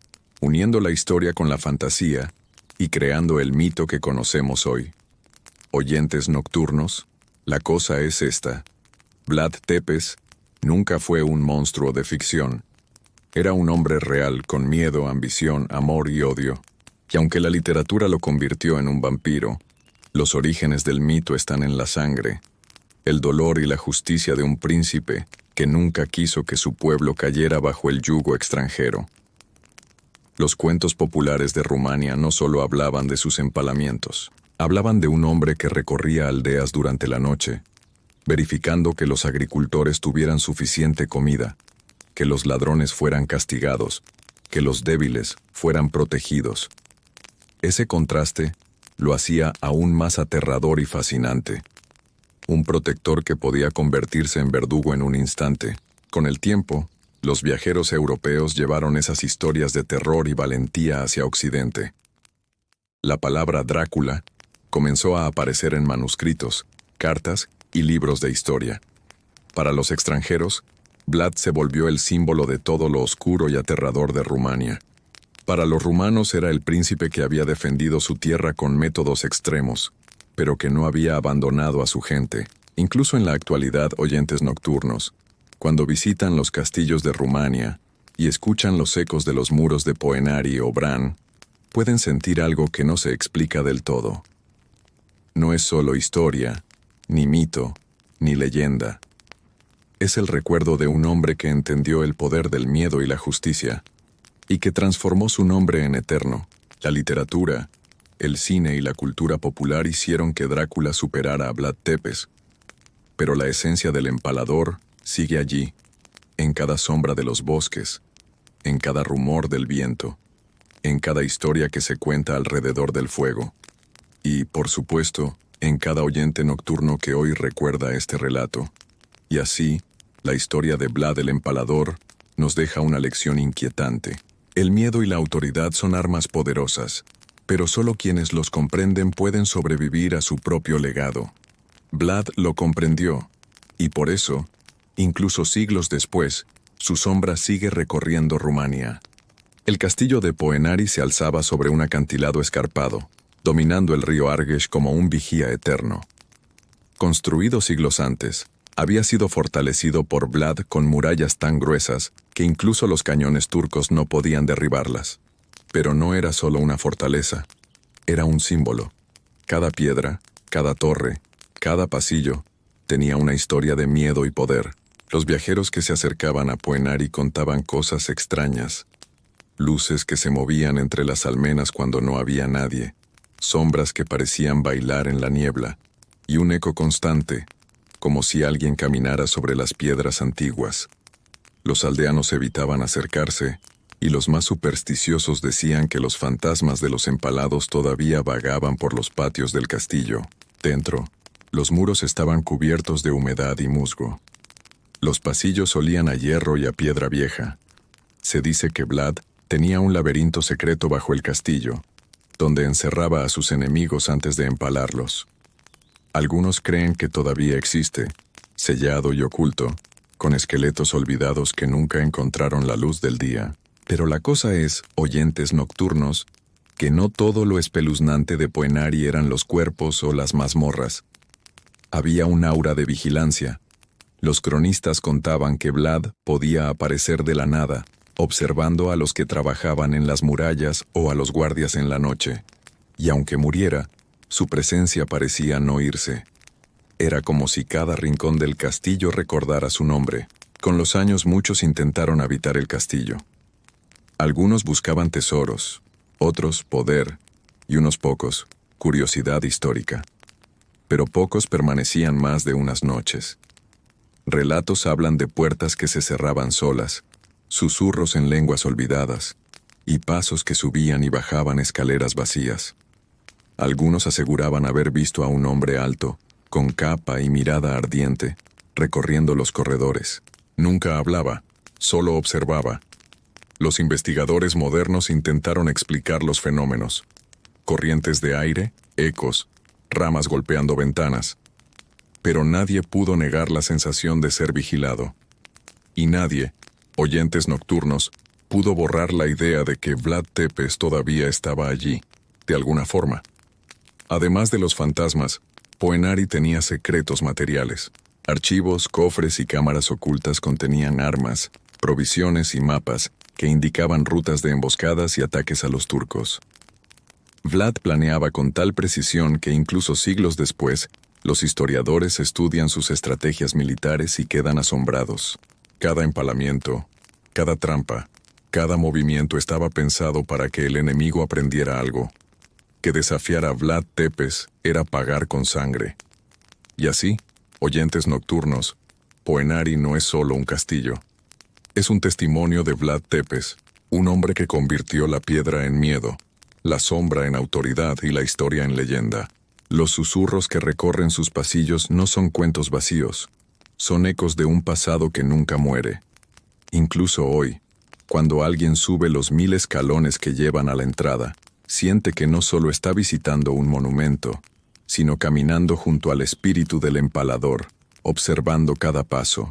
uniendo la historia con la fantasía y creando el mito que conocemos hoy. Oyentes nocturnos, la cosa es esta. Vlad Tepes nunca fue un monstruo de ficción. Era un hombre real con miedo, ambición, amor y odio. Y aunque la literatura lo convirtió en un vampiro, los orígenes del mito están en la sangre, el dolor y la justicia de un príncipe que nunca quiso que su pueblo cayera bajo el yugo extranjero. Los cuentos populares de Rumania no solo hablaban de sus empalamientos, hablaban de un hombre que recorría aldeas durante la noche, verificando que los agricultores tuvieran suficiente comida, que los ladrones fueran castigados, que los débiles fueran protegidos. Ese contraste lo hacía aún más aterrador y fascinante. Un protector que podía convertirse en verdugo en un instante. Con el tiempo, los viajeros europeos llevaron esas historias de terror y valentía hacia Occidente. La palabra Drácula comenzó a aparecer en manuscritos, cartas y libros de historia. Para los extranjeros, Vlad se volvió el símbolo de todo lo oscuro y aterrador de Rumania. Para los rumanos era el príncipe que había defendido su tierra con métodos extremos, pero que no había abandonado a su gente. Incluso en la actualidad, oyentes nocturnos, cuando visitan los castillos de Rumania y escuchan los ecos de los muros de Poenari o Bran, pueden sentir algo que no se explica del todo. No es solo historia, ni mito, ni leyenda. Es el recuerdo de un hombre que entendió el poder del miedo y la justicia, y que transformó su nombre en eterno. La literatura, el cine y la cultura popular hicieron que Drácula superara a Vlad Tepes, pero la esencia del empalador sigue allí, en cada sombra de los bosques, en cada rumor del viento, en cada historia que se cuenta alrededor del fuego, y, por supuesto, en cada oyente nocturno que hoy recuerda este relato. Y así, la historia de Vlad el Empalador nos deja una lección inquietante. El miedo y la autoridad son armas poderosas, pero solo quienes los comprenden pueden sobrevivir a su propio legado. Vlad lo comprendió, y por eso, incluso siglos después, su sombra sigue recorriendo Rumania. El castillo de Poenari se alzaba sobre un acantilado escarpado, dominando el río Argeș como un vigía eterno. Construido siglos antes, había sido fortalecido por Vlad con murallas tan gruesas que incluso los cañones turcos no podían derribarlas. Pero no era solo una fortaleza, era un símbolo. Cada piedra, cada torre, cada pasillo, tenía una historia de miedo y poder. Los viajeros que se acercaban a Poenari contaban cosas extrañas. Luces que se movían entre las almenas cuando no había nadie, sombras que parecían bailar en la niebla, y un eco constante, como si alguien caminara sobre las piedras antiguas. Los aldeanos evitaban acercarse, y los más supersticiosos decían que los fantasmas de los empalados todavía vagaban por los patios del castillo. Dentro, los muros estaban cubiertos de humedad y musgo. Los pasillos olían a hierro y a piedra vieja. Se dice que Vlad tenía un laberinto secreto bajo el castillo, donde encerraba a sus enemigos antes de empalarlos. Algunos creen que todavía existe, sellado y oculto, con esqueletos olvidados que nunca encontraron la luz del día. Pero la cosa es, oyentes nocturnos, que no todo lo espeluznante de Poenari eran los cuerpos o las mazmorras. Había un aura de vigilancia. Los cronistas contaban que Vlad podía aparecer de la nada, observando a los que trabajaban en las murallas o a los guardias en la noche. Y aunque muriera, su presencia parecía no irse. Era como si cada rincón del castillo recordara su nombre. Con los años muchos intentaron habitar el castillo. Algunos buscaban tesoros, otros poder, y unos pocos, curiosidad histórica. Pero pocos permanecían más de unas noches. Relatos hablan de puertas que se cerraban solas, susurros en lenguas olvidadas, y pasos que subían y bajaban escaleras vacías. Algunos aseguraban haber visto a un hombre alto, con capa y mirada ardiente, recorriendo los corredores. Nunca hablaba, solo observaba. Los investigadores modernos intentaron explicar los fenómenos. Corrientes de aire, ecos, ramas golpeando ventanas. Pero nadie pudo negar la sensación de ser vigilado. Y nadie, oyentes nocturnos, pudo borrar la idea de que Vlad Tepes todavía estaba allí, de alguna forma. Además de los fantasmas, Poenari tenía secretos materiales. Archivos, cofres y cámaras ocultas contenían armas, provisiones y mapas que indicaban rutas de emboscadas y ataques a los turcos. Vlad planeaba con tal precisión que incluso siglos después, los historiadores estudian sus estrategias militares y quedan asombrados. Cada empalamiento, cada trampa, cada movimiento estaba pensado para que el enemigo aprendiera algo. Que desafiar a Vlad Tepes era pagar con sangre. Y así, oyentes nocturnos, Poenari no es solo un castillo. Es un testimonio de Vlad Tepes, un hombre que convirtió la piedra en miedo, la sombra en autoridad y la historia en leyenda. Los susurros que recorren sus pasillos no son cuentos vacíos, son ecos de un pasado que nunca muere. Incluso hoy, cuando alguien sube los 1000 escalones que llevan a la entrada, siente que no solo está visitando un monumento, sino caminando junto al espíritu del empalador, observando cada paso.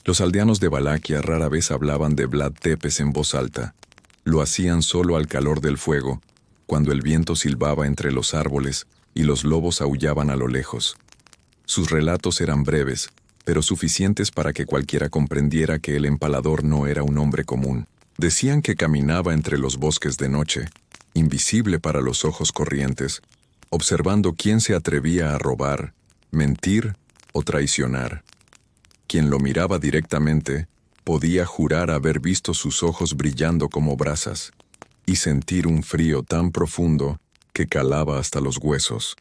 Los aldeanos de Valaquia rara vez hablaban de Vlad Tepes en voz alta. Lo hacían solo al calor del fuego, cuando el viento silbaba entre los árboles y los lobos aullaban a lo lejos. Sus relatos eran breves, pero suficientes para que cualquiera comprendiera que el empalador no era un hombre común. Decían que caminaba entre los bosques de noche, invisible para los ojos corrientes, observando quién se atrevía a robar, mentir o traicionar. Quien lo miraba directamente podía jurar haber visto sus ojos brillando como brasas y sentir un frío tan profundo que calaba hasta los huesos.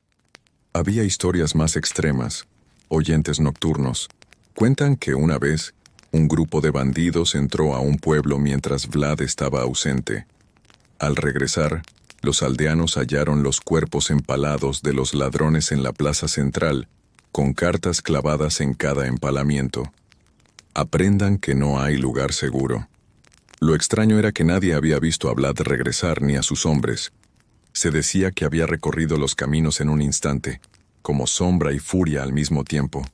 Había historias más extremas. Oyentes nocturnos cuentan que una vez un grupo de bandidos entró a un pueblo mientras Vlad estaba ausente. Al regresar, los aldeanos hallaron los cuerpos empalados de los ladrones en la plaza central, con cartas clavadas en cada empalamiento. Aprendan que no hay lugar seguro. Lo extraño era que nadie había visto a Vlad regresar ni a sus hombres. Se decía que había recorrido los caminos en un instante, como sombra y furia al mismo tiempo.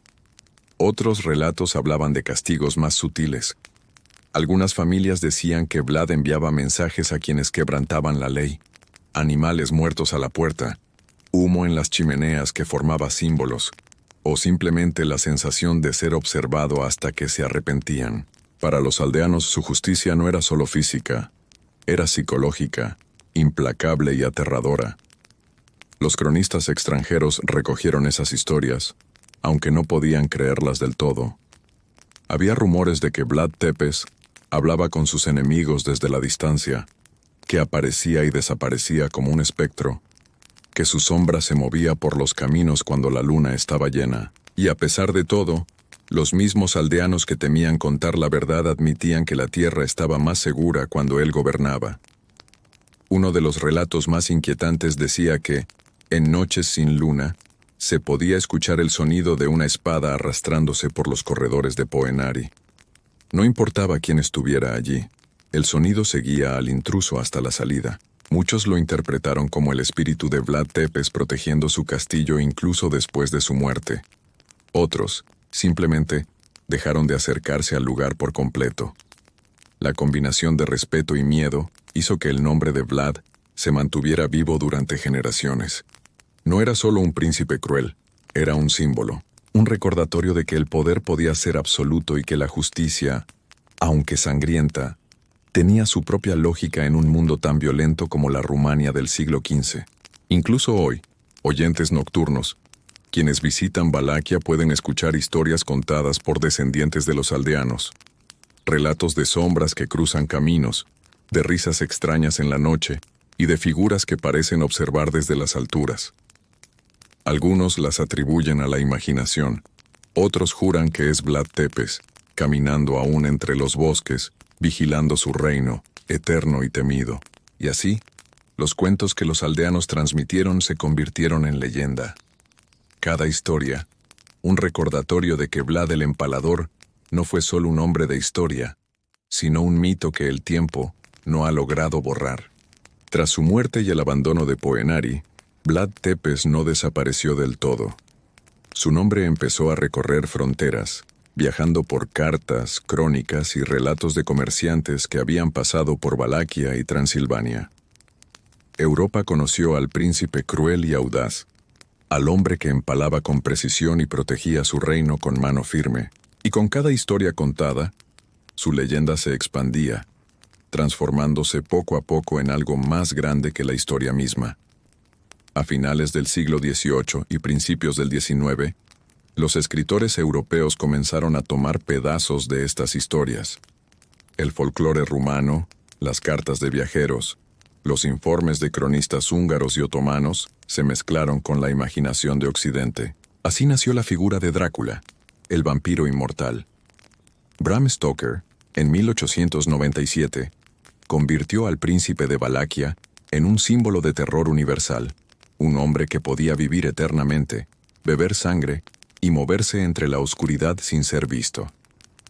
Otros relatos hablaban de castigos más sutiles. Algunas familias decían que Vlad enviaba mensajes a quienes quebrantaban la ley, animales muertos a la puerta, humo en las chimeneas que formaba símbolos, o simplemente la sensación de ser observado hasta que se arrepentían. Para los aldeanos su justicia no era solo física, era psicológica, implacable y aterradora. Los cronistas extranjeros recogieron esas historias, aunque no podían creerlas del todo. Había rumores de que Vlad Tepes hablaba con sus enemigos desde la distancia, que aparecía y desaparecía como un espectro, que su sombra se movía por los caminos cuando la luna estaba llena. Y a pesar de todo, los mismos aldeanos que temían contar la verdad admitían que la tierra estaba más segura cuando él gobernaba. Uno de los relatos más inquietantes decía que, en noches sin luna, Se podía escuchar el sonido de una espada arrastrándose por los corredores de Poenari. No importaba quién estuviera allí, el sonido seguía al intruso hasta la salida. Muchos lo interpretaron como el espíritu de Vlad Tepes protegiendo su castillo incluso después de su muerte. Otros, simplemente, dejaron de acercarse al lugar por completo. La combinación de respeto y miedo hizo que el nombre de Vlad se mantuviera vivo durante generaciones. No era solo un príncipe cruel, era un símbolo, un recordatorio de que el poder podía ser absoluto y que la justicia, aunque sangrienta, tenía su propia lógica en un mundo tan violento como la Rumania del siglo XV. Incluso hoy, oyentes nocturnos, quienes visitan Valaquia pueden escuchar historias contadas por descendientes de los aldeanos. Relatos de sombras que cruzan caminos, de risas extrañas en la noche y de figuras que parecen observar desde las alturas. Algunos las atribuyen a la imaginación, otros juran que es Vlad Tepes, caminando aún entre los bosques, vigilando su reino, eterno y temido. Y así, los cuentos que los aldeanos transmitieron se convirtieron en leyenda. Cada historia, un recordatorio de que Vlad el Empalador no fue solo un hombre de historia, sino un mito que el tiempo no ha logrado borrar. Tras su muerte y el abandono de Poenari, Vlad Tepes no desapareció del todo. Su nombre empezó a recorrer fronteras, viajando por cartas, crónicas y relatos de comerciantes que habían pasado por Valaquia y Transilvania. Europa conoció al príncipe cruel y audaz, al hombre que empalaba con precisión y protegía su reino con mano firme, y con cada historia contada, su leyenda se expandía, transformándose poco a poco en algo más grande que la historia misma. A finales del siglo XVIII y principios del XIX, los escritores europeos comenzaron a tomar pedazos de estas historias. El folclore rumano, las cartas de viajeros, los informes de cronistas húngaros y otomanos se mezclaron con la imaginación de Occidente. Así nació la figura de Drácula, el vampiro inmortal. Bram Stoker, en 1897, convirtió al príncipe de Valaquia en un símbolo de terror universal, un hombre que podía vivir eternamente, beber sangre y moverse entre la oscuridad sin ser visto.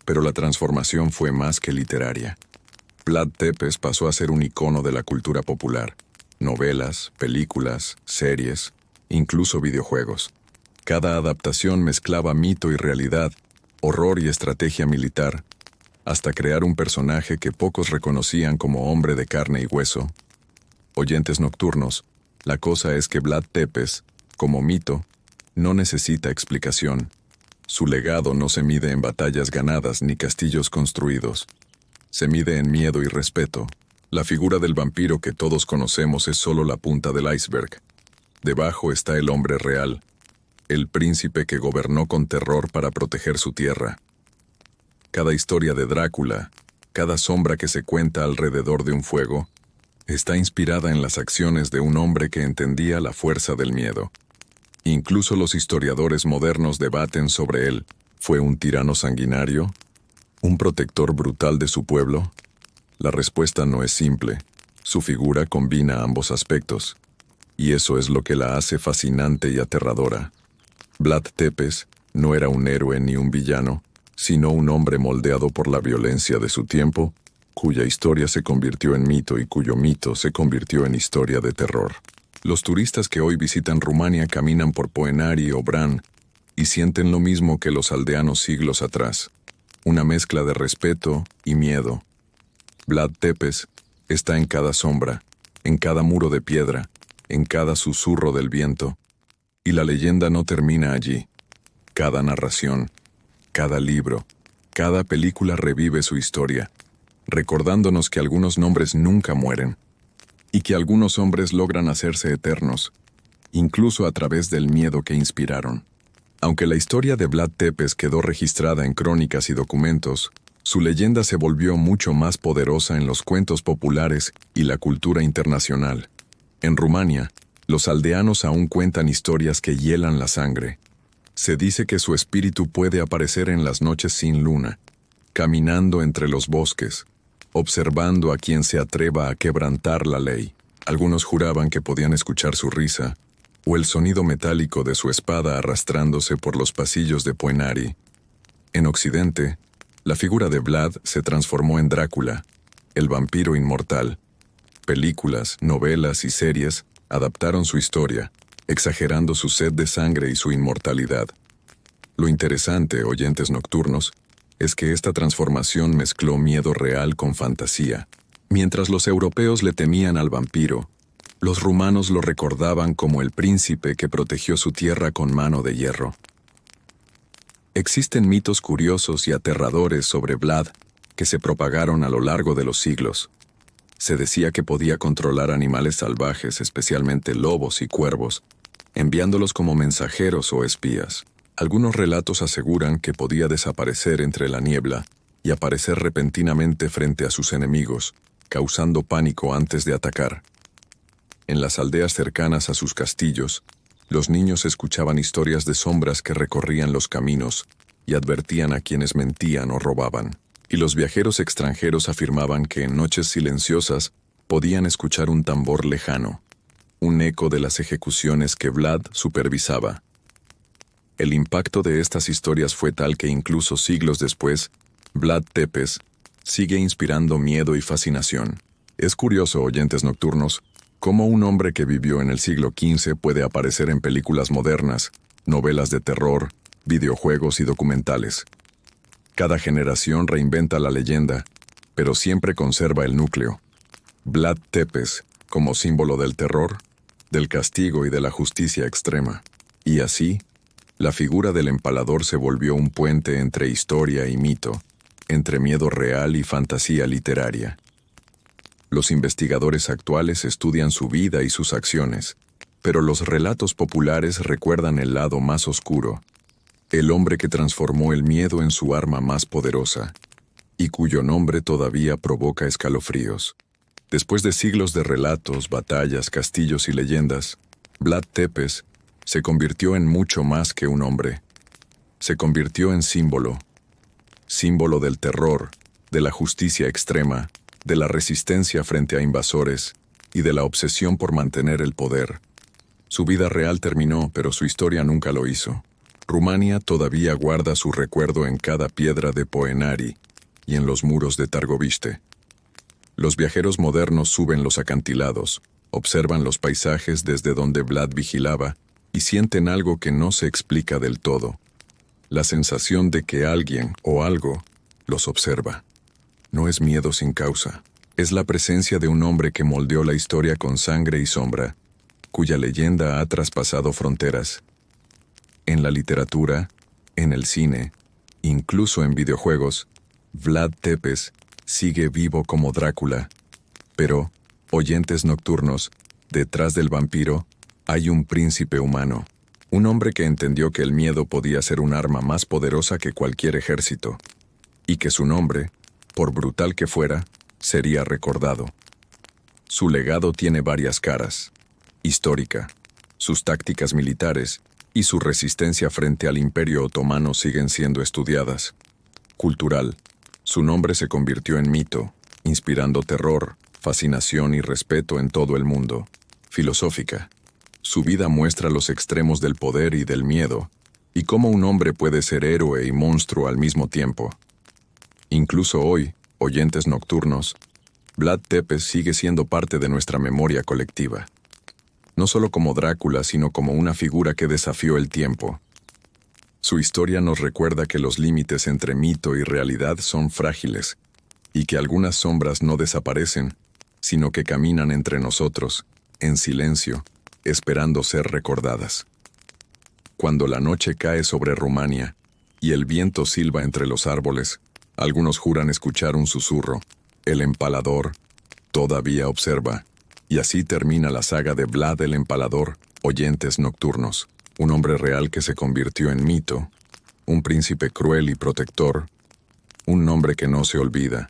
Pero la transformación fue más que literaria. Vlad Tepes pasó a ser un icono de la cultura popular. Novelas, películas, series, incluso videojuegos. Cada adaptación mezclaba mito y realidad, horror y estrategia militar, hasta crear un personaje que pocos reconocían como hombre de carne y hueso. Oyentes nocturnos, la cosa es que Vlad Tepes, como mito, no necesita explicación. Su legado no se mide en batallas ganadas ni castillos construidos. Se mide en miedo y respeto. La figura del vampiro que todos conocemos es solo la punta del iceberg. Debajo está el hombre real, el príncipe que gobernó con terror para proteger su tierra. Cada historia de Drácula, cada sombra que se cuenta alrededor de un fuego, está inspirada en las acciones de un hombre que entendía la fuerza del miedo. Incluso los historiadores modernos debaten sobre él. ¿Fue un tirano sanguinario? ¿Un protector brutal de su pueblo? La respuesta no es simple. Su figura combina ambos aspectos, y eso es lo que la hace fascinante y aterradora. Vlad Tepes no era un héroe ni un villano, sino un hombre moldeado por la violencia de su tiempo, cuya historia se convirtió en mito y cuyo mito se convirtió en historia de terror. Los turistas que hoy visitan Rumania caminan por Poenari o Bran y sienten lo mismo que los aldeanos siglos atrás, una mezcla de respeto y miedo. Vlad Tepes está en cada sombra, en cada muro de piedra, en cada susurro del viento, y la leyenda no termina allí. Cada narración, cada libro, cada película revive su historia, recordándonos que algunos nombres nunca mueren, y que algunos hombres logran hacerse eternos, incluso a través del miedo que inspiraron. Aunque la historia de Vlad Tepes quedó registrada en crónicas y documentos, su leyenda se volvió mucho más poderosa en los cuentos populares y la cultura internacional. En Rumania, los aldeanos aún cuentan historias que hielan la sangre. Se dice que su espíritu puede aparecer en las noches sin luna, caminando entre los bosques, observando a quien se atreva a quebrantar la ley. Algunos juraban que podían escuchar su risa, o el sonido metálico de su espada arrastrándose por los pasillos de Poenari. En Occidente, la figura de Vlad se transformó en Drácula, el vampiro inmortal. Películas, novelas y series adaptaron su historia, exagerando su sed de sangre y su inmortalidad. Lo interesante, oyentes nocturnos, es que esta transformación mezcló miedo real con fantasía. Mientras los europeos le temían al vampiro, los rumanos lo recordaban como el príncipe que protegió su tierra con mano de hierro. Existen mitos curiosos y aterradores sobre Vlad que se propagaron a lo largo de los siglos. Se decía que podía controlar animales salvajes, especialmente lobos y cuervos, enviándolos como mensajeros o espías. Algunos relatos aseguran que podía desaparecer entre la niebla y aparecer repentinamente frente a sus enemigos, causando pánico antes de atacar. En las aldeas cercanas a sus castillos, los niños escuchaban historias de sombras que recorrían los caminos y advertían a quienes mentían o robaban. Y los viajeros extranjeros afirmaban que en noches silenciosas podían escuchar un tambor lejano, un eco de las ejecuciones que Vlad supervisaba. El impacto de estas historias fue tal que incluso siglos después, Vlad Tepes sigue inspirando miedo y fascinación. Es curioso, oyentes nocturnos, cómo un hombre que vivió en el siglo XV puede aparecer en películas modernas, novelas de terror, videojuegos y documentales. Cada generación reinventa la leyenda, pero siempre conserva el núcleo. Vlad Tepes, como símbolo del terror, del castigo y de la justicia extrema. Y así, la figura del empalador se volvió un puente entre historia y mito, entre miedo real y fantasía literaria. Los investigadores actuales estudian su vida y sus acciones, pero los relatos populares recuerdan el lado más oscuro, el hombre que transformó el miedo en su arma más poderosa, y cuyo nombre todavía provoca escalofríos. Después de siglos de relatos, batallas, castillos y leyendas, Vlad Tepes se convirtió en mucho más que un hombre. Se convirtió en símbolo del terror, de la justicia extrema, de la resistencia frente a invasores y de la obsesión por mantener el poder. Su vida real terminó, pero su historia nunca lo hizo. Rumania todavía guarda su recuerdo en cada piedra de Poenari y en los muros de Targoviste. Los viajeros modernos suben los acantilados, observan los paisajes desde donde Vlad vigilaba y sienten algo que no se explica del todo. La sensación de que alguien o algo los observa. No es miedo sin causa. Es la presencia de un hombre que moldeó la historia con sangre y sombra, cuya leyenda ha traspasado fronteras. En la literatura, en el cine, incluso en videojuegos, Vlad Tepes sigue vivo como Drácula. Pero, oyentes nocturnos, detrás del vampiro hay un príncipe humano, un hombre que entendió que el miedo podía ser un arma más poderosa que cualquier ejército, y que su nombre, por brutal que fuera, sería recordado. Su legado tiene varias caras: histórica, sus tácticas militares y su resistencia frente al Imperio Otomano siguen siendo estudiadas. Cultural, su nombre se convirtió en mito, inspirando terror, fascinación y respeto en todo el mundo. Filosófica, su vida muestra los extremos del poder y del miedo, y cómo un hombre puede ser héroe y monstruo al mismo tiempo. Incluso hoy, oyentes nocturnos, Vlad Tepes sigue siendo parte de nuestra memoria colectiva. No solo como Drácula, sino como una figura que desafió el tiempo. Su historia nos recuerda que los límites entre mito y realidad son frágiles, y que algunas sombras no desaparecen, sino que caminan entre nosotros, en silencio, esperando ser recordadas. Cuando la noche cae sobre Rumania, y el viento silba entre los árboles, algunos juran escuchar un susurro. El empalador todavía observa. Y así termina la saga de Vlad el Empalador, oyentes nocturnos. Un hombre real que se convirtió en mito, un príncipe cruel y protector, un nombre que no se olvida,